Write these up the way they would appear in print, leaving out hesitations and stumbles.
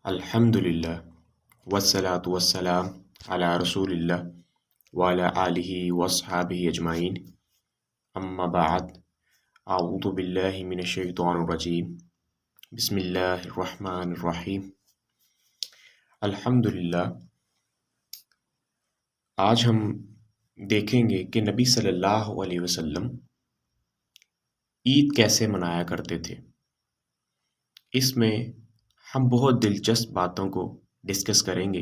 الحمد للہ والصلاة والسلام علی رسول اللہ وعلی آلہ واصحابہ اجمعین اما بعد اعوذ باللہ من الشیطان الرجیم بسم اللہ الرحمن الرحیم الحمد للہ۔ آج ہم دیکھیں گے کہ نبی صلی اللہ علیہ وسلم عید کیسے منایا کرتے تھے۔ اس میں ہم بہت دلچسپ باتوں کو ڈسکس کریں گے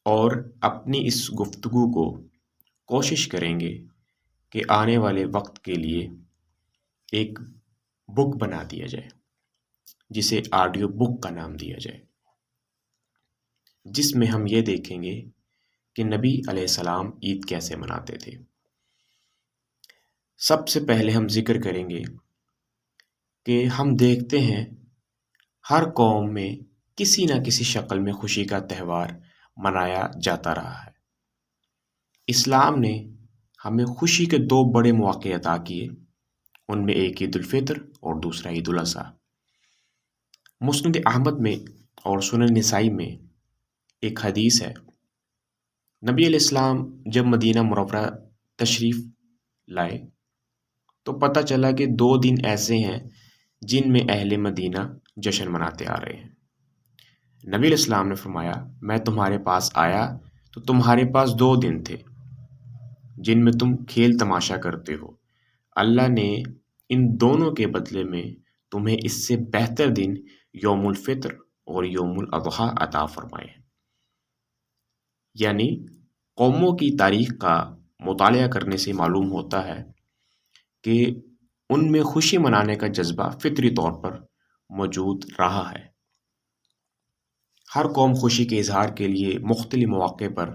اور اپنی اس گفتگو کو کوشش کریں گے کہ آنے والے وقت کے لیے ایک بک بنا دیا جائے جسے آڈیو بک کا نام دیا جائے، جس میں ہم یہ دیکھیں گے کہ نبی علیہ السلام عید کیسے مناتے تھے۔ سب سے پہلے ہم ذکر کریں گے کہ ہم دیکھتے ہیں ہر قوم میں کسی نہ کسی شکل میں خوشی کا تہوار منایا جاتا رہا ہے۔ اسلام نے ہمیں خوشی کے دو بڑے مواقع عطا کیے، ان میں ایک عید الفطر اور دوسرا عید الاضحیٰ۔ مسند احمد میں اور سنن نسائی میں ایک حدیث ہے، نبی علیہ السلام جب مدینہ منورہ تشریف لائے تو پتہ چلا کہ 2 دن ایسے ہیں جن میں اہل مدینہ جشن مناتے آ رہے ہیں۔ نبی علیہ السلام نے فرمایا، میں تمہارے پاس آیا تو تمہارے پاس 2 دن تھے جن میں تم کھیل تماشا کرتے ہو، اللہ نے ان دونوں کے بدلے میں تمہیں اس سے بہتر دن یوم الفطر اور یوم الاضحیٰ عطا فرمائے ہیں۔ یعنی قوموں کی تاریخ کا مطالعہ کرنے سے معلوم ہوتا ہے کہ ان میں خوشی منانے کا جذبہ فطری طور پر موجود رہا ہے۔ ہر قوم خوشی کے اظہار کے لیے مختلف مواقع پر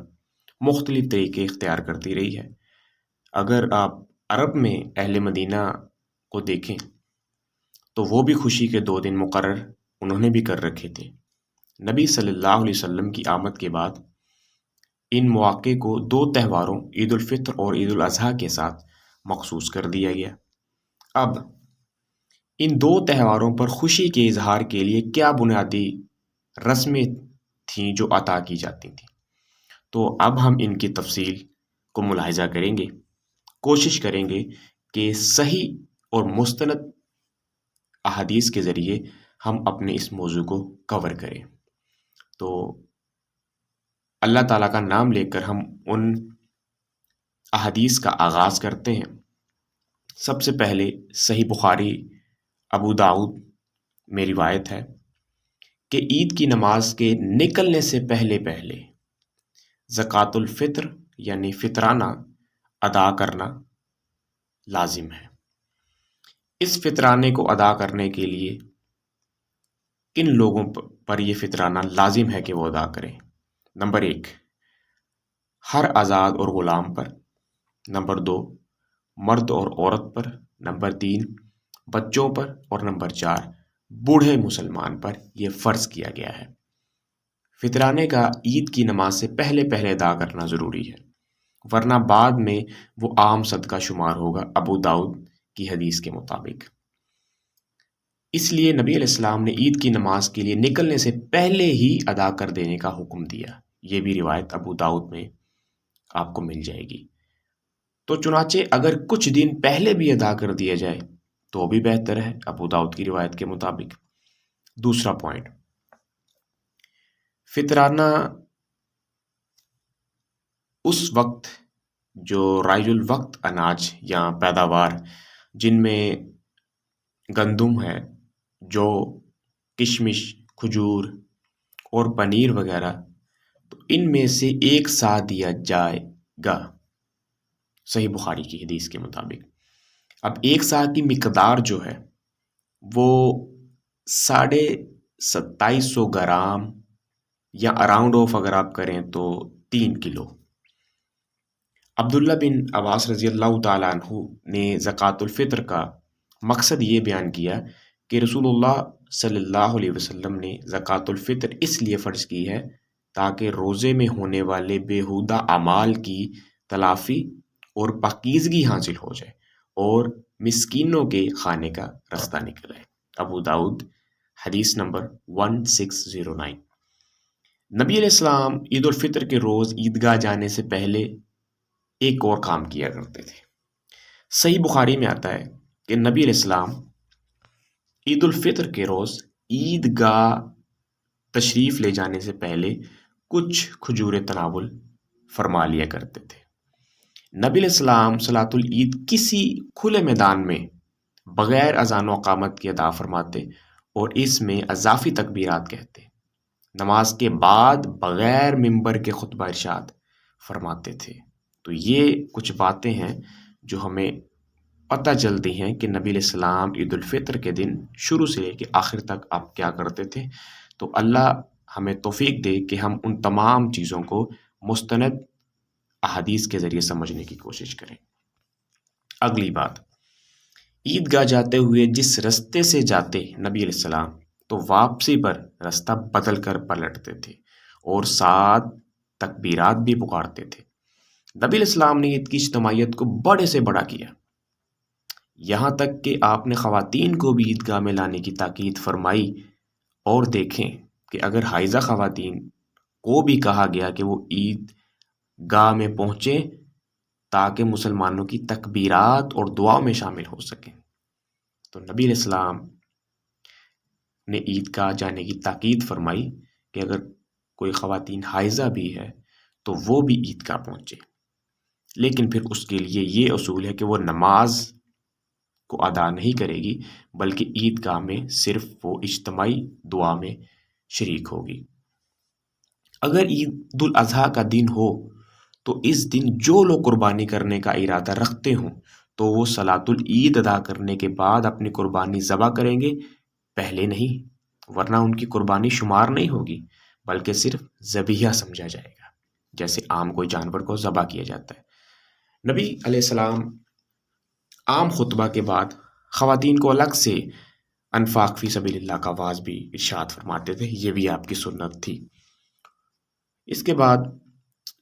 مختلف طریقے اختیار کرتی رہی ہے۔ اگر آپ عرب میں اہل مدینہ کو دیکھیں تو وہ بھی خوشی کے 2 دن مقرر انہوں نے بھی کر رکھے تھے۔ نبی صلی اللہ علیہ وسلم کی آمد کے بعد ان مواقع کو 2 تہواروں عید الفطر اور عید الاضحیٰ کے ساتھ مخصوص کر دیا گیا۔ اب ان 2 تہواروں پر خوشی کے اظہار کے لیے کیا بنیادی رسمیں تھیں جو عطا کی جاتی تھیں، تو اب ہم ان کی تفصیل کو ملاحظہ کریں گے، کوشش کریں گے کہ صحیح اور مستند احادیث کے ذریعے ہم اپنے اس موضوع کو کور کریں۔ تو اللہ تعالیٰ کا نام لے کر ہم ان احادیث کا آغاز کرتے ہیں۔ سب سے پہلے صحیح بخاری ابو داؤد میں روایت ہے کہ عید کی نماز کے نکلنے سے پہلے زکوٰۃ الفطر یعنی فطرانہ ادا کرنا لازم ہے۔ اس فطرانے کو ادا کرنے کے لیے کن لوگوں پر یہ فطرانہ لازم ہے کہ وہ ادا کریں؟ نمبر 1، ہر آزاد اور غلام پر۔ نمبر 2، مرد اور عورت پر۔ نمبر 3، بچوں پر۔ اور نمبر 4، بوڑھے مسلمان پر یہ فرض کیا گیا ہے۔ فطرانے کا عید کی نماز سے پہلے ادا کرنا ضروری ہے، ورنہ بعد میں وہ عام صدقہ شمار ہوگا، ابو داؤد کی حدیث کے مطابق۔ اس لیے نبی علیہ السلام نے عید کی نماز کے لیے نکلنے سے پہلے ہی ادا کر دینے کا حکم دیا۔ یہ بھی روایت ابو داؤد میں آپ کو مل جائے گی۔ تو چنانچہ اگر کچھ دن پہلے بھی ادا کر دیا جائے تو بھی بہتر ہے، ابو داؤد کی روایت کے مطابق۔ دوسرا پوائنٹ، فطرانہ اس وقت جو رائج الوقت اناج یا پیداوار جن میں گندم ہے، جو کشمش، کھجور اور پنیر وغیرہ، تو ان میں سے ایک سا دیا جائے گا، صحیح بخاری کی حدیث کے مطابق۔ اب ایک سا کی مقدار جو ہے وہ 2750 گرام یا اراؤنڈ آف اگر آپ کریں تو 3 کلو۔ عبداللہ بن عباس رضی اللہ تعالیٰ عنہ نے زکوٰۃ الفطر کا مقصد یہ بیان کیا کہ رسول اللہ صلی اللہ علیہ وسلم نے زکوٰۃ الفطر اس لیے فرض کی ہے تاکہ روزے میں ہونے والے بیہودہ اعمال کی تلافی اور پاکیزگی حاصل ہو جائے اور مسکینوں کے کھانے کا رستہ نکل آئے۔ ابو داؤد حدیث نمبر 1609۔ نبی علیہ السلام عید الفطر کے روز عیدگاہ جانے سے پہلے ایک اور کام کیا کرتے تھے۔ صحیح بخاری میں آتا ہے کہ نبی علیہ السلام عید الفطر کے روز عیدگاہ تشریف لے جانے سے پہلے کچھ کھجور تناول فرما لیا کرتے تھے۔ نبی علیہ السلام صلاۃ العید کسی کھلے میدان میں بغیر اذان و اقامت کے ادا فرماتے اور اس میں اضافی تکبیرات کہتے، نماز کے بعد بغیر ممبر کے خطبہ ارشاد فرماتے تھے۔ تو یہ کچھ باتیں ہیں جو ہمیں پتہ چلتی ہیں کہ نبی علیہ السلام عید الفطر کے دن شروع سے لے کے آخر تک آپ کیا کرتے تھے۔ تو اللہ ہمیں توفیق دے کہ ہم ان تمام چیزوں کو مستند احادیث کے ذریعے سمجھنے کی کوشش کریں۔ اگلی بات، عیدگاہ جاتے ہوئے جس رستے سے جاتے نبی علیہ السلام تو واپسی پر رستہ بدل کر پلٹتے تھے اور ساتھ تکبیرات بھی پکارتے تھے۔ نبی علیہ السلام نے عید کی اجتماعیت کو بڑے سے بڑا کیا، یہاں تک کہ آپ نے خواتین کو بھی عیدگاہ میں لانے کی تاکید فرمائی۔ اور دیکھیں کہ اگر حائضہ خواتین کو بھی کہا گیا کہ وہ عید گاہ میں پہنچیں تاکہ مسلمانوں کی تکبیرات اور دعاؤں میں شامل ہو سکیں، تو نبی علیہ السلام نے عید گاہ جانے کی تاکید فرمائی کہ اگر کوئی خواتین حائضہ بھی ہے تو وہ بھی عید گاہ پہنچے، لیکن پھر اس کے لیے یہ اصول ہے کہ وہ نماز کو ادا نہیں کرے گی بلکہ عید گاہ میں صرف وہ اجتماعی دعا میں شریک ہوگی۔ اگر عید الاضحیٰ کا دن ہو تو اس دن جو لوگ قربانی کرنے کا ارادہ رکھتے ہوں تو وہ صلاۃ العید ادا کرنے کے بعد اپنی قربانی ذبح کریں گے، پہلے نہیں، ورنہ ان کی قربانی شمار نہیں ہوگی بلکہ صرف ذبیحہ سمجھا جائے گا، جیسے عام کوئی جانور کو ذبح کیا جاتا ہے۔ نبی علیہ السلام عام خطبہ کے بعد خواتین کو الگ سے انفاق فی سبیل اللہ کا آواز بھی ارشاد فرماتے تھے، یہ بھی آپ کی سنت تھی۔ اس کے بعد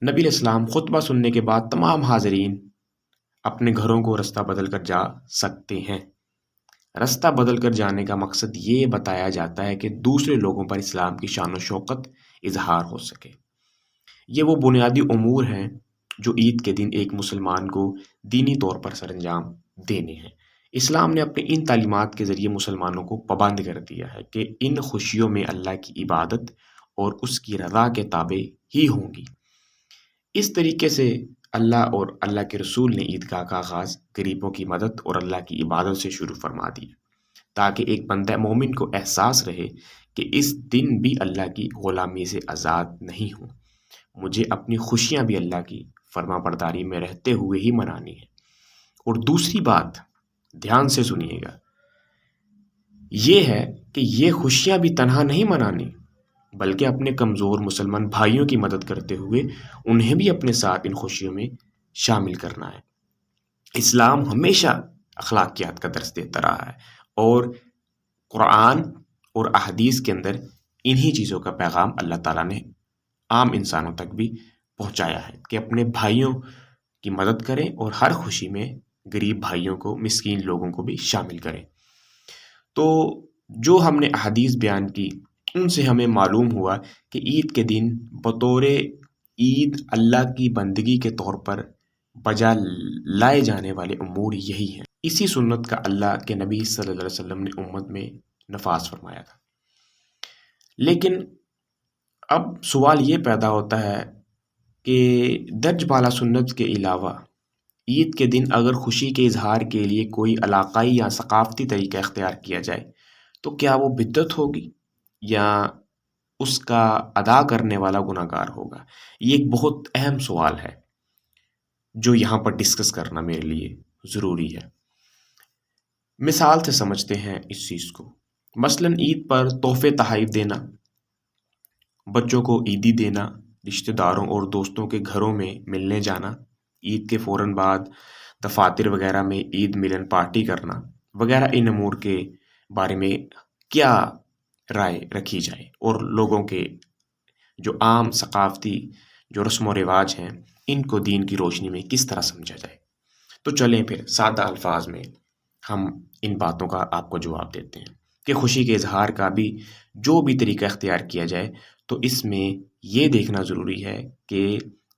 نبی علیہ السلام خطبہ سننے کے بعد تمام حاضرین اپنے گھروں کو رستہ بدل کر جا سکتے ہیں۔ رستہ بدل کر جانے کا مقصد یہ بتایا جاتا ہے کہ دوسرے لوگوں پر اسلام کی شان و شوکت اظہار ہو سکے۔ یہ وہ بنیادی امور ہیں جو عید کے دن ایک مسلمان کو دینی طور پر سر انجام دینے ہیں۔ اسلام نے اپنی ان تعلیمات کے ذریعے مسلمانوں کو پابند کر دیا ہے کہ ان خوشیوں میں اللہ کی عبادت اور اس کی رضا کے تابع ہی ہوں گی۔ اس طریقے سے اللہ اور اللہ کے رسول نے عیدگاہ کا آغاز غریبوں کی مدد اور اللہ کی عبادت سے شروع فرما دیا، تاکہ ایک بندہ مومن کو احساس رہے کہ اس دن بھی اللہ کی غلامی سے آزاد نہیں ہوں، مجھے اپنی خوشیاں بھی اللہ کی فرما برداری میں رہتے ہوئے ہی منانی ہے۔ اور دوسری بات دھیان سے سنیے گا، یہ ہے کہ یہ خوشیاں بھی تنہا نہیں منانی بلکہ اپنے کمزور مسلمان بھائیوں کی مدد کرتے ہوئے انہیں بھی اپنے ساتھ ان خوشیوں میں شامل کرنا ہے۔ اسلام ہمیشہ اخلاقیات کا درس دیتا رہا ہے اور قرآن اور احادیث کے اندر انہی چیزوں کا پیغام اللہ تعالیٰ نے عام انسانوں تک بھی پہنچایا ہے کہ اپنے بھائیوں کی مدد کریں اور ہر خوشی میں غریب بھائیوں کو، مسکین لوگوں کو بھی شامل کریں۔ تو جو ہم نے احادیث بیان کی ان سے ہمیں معلوم ہوا کہ عید کے دن بطور عید اللہ کی بندگی کے طور پر بجا لائے جانے والے امور یہی ہیں۔ اسی سنت کا اللہ کے نبی صلی اللہ علیہ وسلم نے امت میں نفاذ فرمایا تھا۔ لیکن اب سوال یہ پیدا ہوتا ہے کہ درج بالا سنت کے علاوہ عید کے دن اگر خوشی کے اظہار کے لیے کوئی علاقائی یا ثقافتی طریقہ اختیار کیا جائے تو کیا وہ بدعت ہوگی یا اس کا ادا کرنے والا گناہ گار ہوگا؟ یہ ایک بہت اہم سوال ہے جو یہاں پر ڈسکس کرنا میرے لیے ضروری ہے۔ مثال سے سمجھتے ہیں اس چیز کو۔ مثلاً عید پر تحفے تحائف دینا، بچوں کو عیدی دینا، رشتہ داروں اور دوستوں کے گھروں میں ملنے جانا، عید کے فوراً بعد دفاتر وغیرہ میں عید ملن پارٹی کرنا وغیرہ، ان امور کے بارے میں کیا رائے رکھی جائے اور لوگوں کے جو عام ثقافتی جو رسم و رواج ہیں ان کو دین کی روشنی میں کس طرح سمجھا جائے؟ تو چلیں پھر سادہ الفاظ میں ہم ان باتوں کا آپ کو جواب دیتے ہیں۔ کہ خوشی کے اظہار کا بھی جو بھی طریقہ اختیار کیا جائے تو اس میں یہ دیکھنا ضروری ہے کہ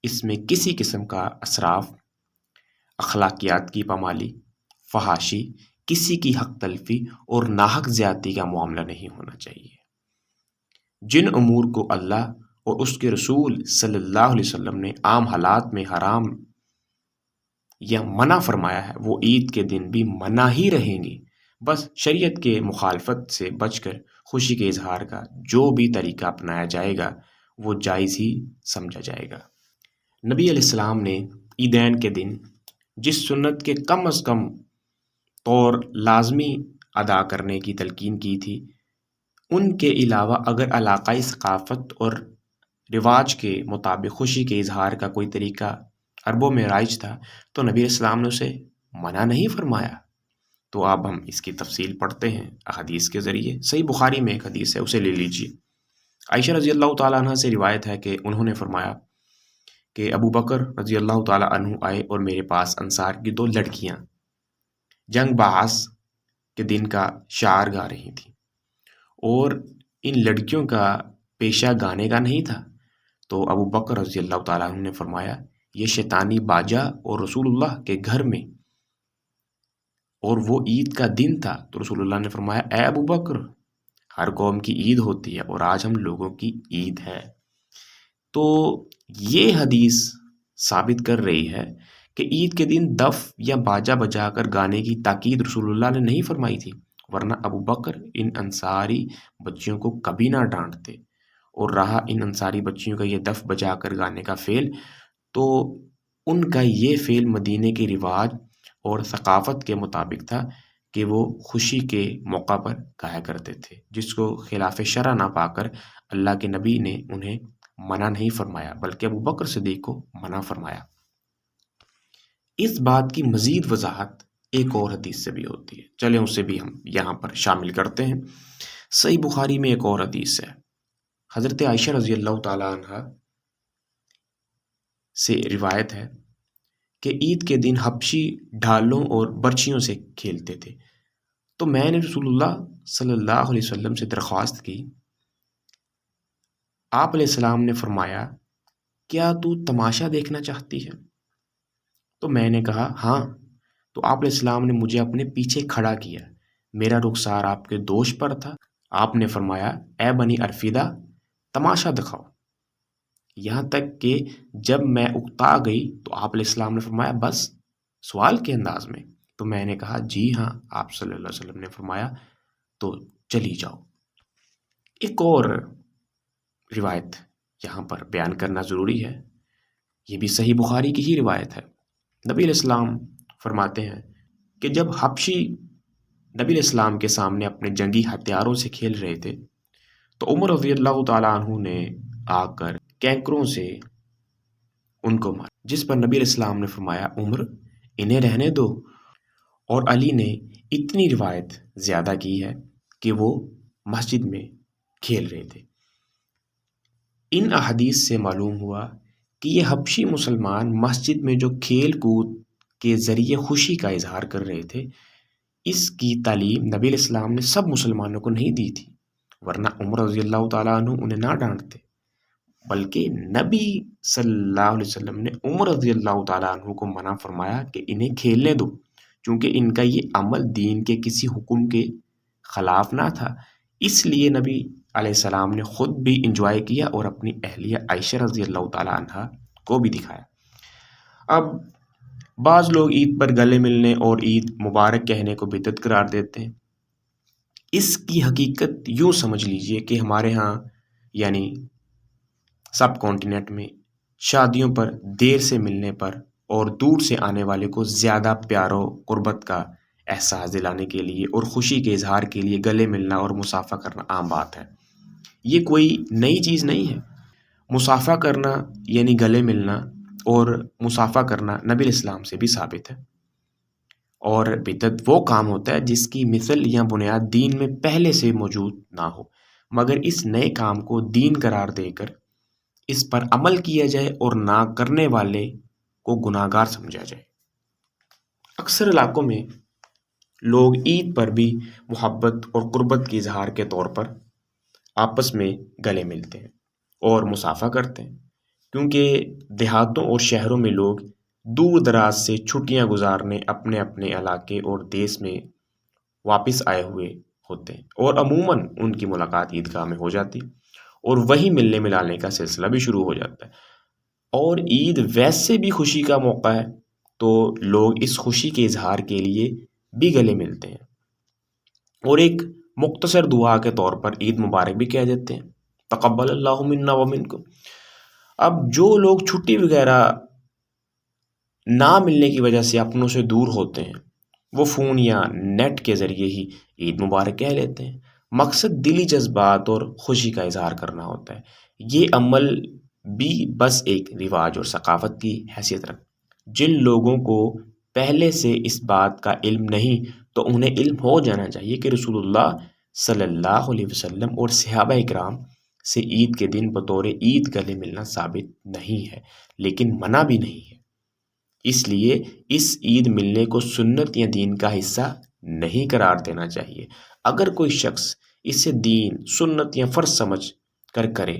اس میں کسی قسم کا اسراف، اخلاقیات کی پامالی، فحاشی، کسی کی حق تلفی اور ناحق زیادتی کا معاملہ نہیں ہونا چاہیے۔ جن امور کو اللہ اور اس کے رسول صلی اللہ علیہ وسلم نے عام حالات میں حرام یا منع فرمایا ہے وہ عید کے دن بھی منع ہی رہیں گی۔ بس شریعت کے مخالفت سے بچ کر خوشی کے اظہار کا جو بھی طریقہ اپنایا جائے گا وہ جائز ہی سمجھا جائے گا۔ نبی علیہ السلام نے عیدین کے دن جس سنت کے کم از کم طور لازمی ادا کرنے کی تلقین کی تھی، ان کے علاوہ اگر علاقائی ثقافت اور رواج کے مطابق خوشی کے اظہار کا کوئی طریقہ عربوں میں رائج تھا تو نبی علیہ السلام نے اسے منع نہیں فرمایا۔ تو اب ہم اس کی تفصیل پڑھتے ہیں احادیث کے ذریعے۔ صحیح بخاری میں ایک حدیث ہے، اسے لے لیجیے۔ عائشہ رضی اللہ تعالیٰ عنہ سے روایت ہے کہ انہوں نے فرمایا کہ ابو بکر رضی اللہ تعالیٰ عنہ آئے اور میرے پاس انصار کی 2 لڑکیاں جنگ بعث کے دن کا شعر گا رہی تھیں، اور ان لڑکیوں کا پیشہ گانے کا نہیں تھا۔ تو ابو بکر رضی اللہ تعالیٰ عنہ نے فرمایا یہ شیطانی باجا اور رسول اللہ کے گھر میں، اور وہ عید کا دن تھا۔ تو رسول اللہ نے فرمایا اے ابو بکر، ہر قوم کی عید ہوتی ہے اور آج ہم لوگوں کی عید ہے۔ تو یہ حدیث ثابت کر رہی ہے کہ عید کے دن دف یا باجا بجا کر گانے کی تاکید رسول اللہ نے نہیں فرمائی تھی، ورنہ ابو بکر ان انصاری بچیوں کو کبھی نہ ڈانٹتے۔ اور رہا ان انصاری بچیوں کا یہ دف بجا کر گانے کا فعل، تو ان کا یہ فعل مدینے کے رواج اور ثقافت کے مطابق تھا کہ وہ خوشی کے موقع پر گایا کرتے تھے، جس کو خلاف شرع نہ پا کر اللہ کے نبی نے انہیں منع نہیں فرمایا بلکہ ابو بکر صدیق کو منع فرمایا۔ اس بات کی مزید وضاحت ایک اور حدیث سے بھی ہوتی ہے، چلیں اسے بھی ہم یہاں پر شامل کرتے ہیں۔ صحیح بخاری میں ایک اور حدیث ہے، حضرت عائشہ رضی اللہ تعالیٰ عنہ سے روایت ہے کہ عید کے دن حبشی ڈھالوں اور برچھیوں سے کھیلتے تھے، تو میں نے رسول اللہ صلی اللہ علیہ وسلم سے درخواست کی۔ آپ علیہ السلام نے فرمایا کیا تو تماشا دیکھنا چاہتی ہے؟ تو میں نے کہا ہاں۔ تو آپ علیہ السلام نے مجھے اپنے پیچھے کھڑا کیا، میرا رخسار آپ کے دوش پر تھا۔ آپ نے فرمایا اے بنی ارفیدہ، تماشا دکھاؤ، یہاں تک کہ جب میں اکتا گئی تو آپ علیہ السلام نے فرمایا بس، سوال کے انداز میں۔ تو میں نے کہا جی ہاں۔ آپ صلی اللہ علیہ وسلم نے فرمایا تو چلی جاؤ۔ ایک اور روایت یہاں پر بیان کرنا ضروری ہے، یہ بھی صحیح بخاری کی ہی روایت ہے۔ نبی علیہ السلام فرماتے ہیں کہ جب حبشی نبی علیہ السلام کے سامنے اپنے جنگی ہتھیاروں سے کھیل رہے تھے تو عمر رضی اللہ تعالیٰ عنہ نے آ کر کینکروں سے ان کو مارا، جس پر نبی علیہ السلام نے فرمایا عمر انہیں رہنے دو۔ اور علی نے اتنی روایت زیادہ کی ہے کہ وہ مسجد میں کھیل رہے تھے۔ ان احادیث سے معلوم ہوا کہ یہ حبشی مسلمان مسجد میں جو کھیل کود کے ذریعے خوشی کا اظہار کر رہے تھے، اس کی تعلیم نبی علیہ السلام نے سب مسلمانوں کو نہیں دی تھی، ورنہ عمر رضی اللہ تعالیٰ عنہ انہیں نہ ڈانٹتے، بلکہ نبی صلی اللہ علیہ وسلم نے عمر رضی اللہ تعالیٰ عنہ کو منع فرمایا کہ انہیں کھیلنے دو، چونکہ ان کا یہ عمل دین کے کسی حکم کے خلاف نہ تھا۔ اس لیے نبی علیہ السلام نے خود بھی انجوائے کیا اور اپنی اہلیہ عائشہ رضی اللہ تعالیٰ عنہ کو بھی دکھایا۔ اب بعض لوگ عید پر گلے ملنے اور عید مبارک کہنے کو بدعت قرار دیتے ہیں۔ اس کی حقیقت یوں سمجھ لیجئے کہ ہمارے ہاں یعنی سب کانٹیننٹ میں شادیوں پر دیر سے ملنے پر اور دور سے آنے والے کو زیادہ پیار و قربت کا احساس دلانے کے لیے اور خوشی کے اظہار کے لیے گلے ملنا اور مصافحہ کرنا عام بات ہے۔ یہ کوئی نئی چیز نہیں ہے۔ مصافحہ کرنا یعنی گلے ملنا اور مصافحہ کرنا نبی علیہ السلام سے بھی ثابت ہے، اور بدعت وہ کام ہوتا ہے جس کی مثل یا بنیاد دین میں پہلے سے موجود نہ ہو، مگر اس نئے کام کو دین قرار دے کر اس پر عمل کیا جائے اور نہ کرنے والے کو گناہگار سمجھا جائے۔ اکثر علاقوں میں لوگ عید پر بھی محبت اور قربت کے اظہار کے طور پر آپس میں گلے ملتے ہیں اور مصافحہ کرتے ہیں، کیونکہ دیہاتوں اور شہروں میں لوگ دور دراز سے چھٹیاں گزارنے اپنے اپنے علاقے اور دیس میں واپس آئے ہوئے ہوتے ہیں، اور عموماً ان کی ملاقات عیدگاہ میں ہو جاتی اور وہی ملنے ملانے کا سلسلہ بھی شروع ہو جاتا ہے۔ اور عید ویسے بھی خوشی کا موقع ہے، تو لوگ اس خوشی کے اظہار کے لیے بھی گلے ملتے ہیں اور ایک مختصر دعا کے طور پر عید مبارک بھی کہہ دیتے ہیں، تقبل اللہ منا و منکم۔ اب جو لوگ چھٹی وغیرہ نہ ملنے کی وجہ سے اپنوں سے دور ہوتے ہیں، وہ فون یا نیٹ کے ذریعے ہی عید مبارک کہہ لیتے ہیں۔ مقصد دلی جذبات اور خوشی کا اظہار کرنا ہوتا ہے۔ یہ عمل بھی بس ایک رواج اور ثقافت کی حیثیت رکھ، جن لوگوں کو پہلے سے اس بات کا علم نہیں تو انہیں علم ہو جانا چاہیے کہ رسول اللہ صلی اللہ علیہ وسلم اور صحابہ اکرام سے عید کے دن بطور عید گلے ملنا ثابت نہیں ہے، لیکن منع بھی نہیں ہے۔ اس لیے اس عید ملنے کو سنت یا دین کا حصہ نہیں قرار دینا چاہیے۔ اگر کوئی شخص اسے دین، سنت یا فرض سمجھ کر کرے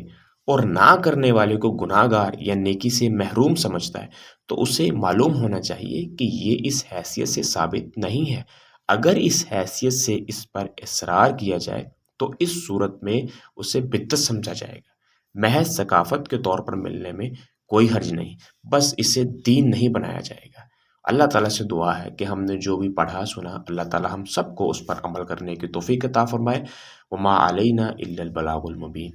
اور نہ کرنے والے کو گناہ گار یا نیکی سے محروم سمجھتا ہے، تو اسے معلوم ہونا چاہیے کہ یہ اس حیثیت سے ثابت نہیں ہے۔ اگر اس حیثیت سے اس پر اصرار کیا جائے تو اس صورت میں اسے بدعت سمجھا جائے گا۔ محض ثقافت کے طور پر ملنے میں کوئی حرج نہیں، بس اسے دین نہیں بنایا جائے گا۔ اللہ تعالیٰ سے دعا ہے کہ ہم نے جو بھی پڑھا سنا، اللہ تعالیٰ ہم سب کو اس پر عمل کرنے کی توفیق عطا فرمائے۔ وما علینا الا البلاغ المبین۔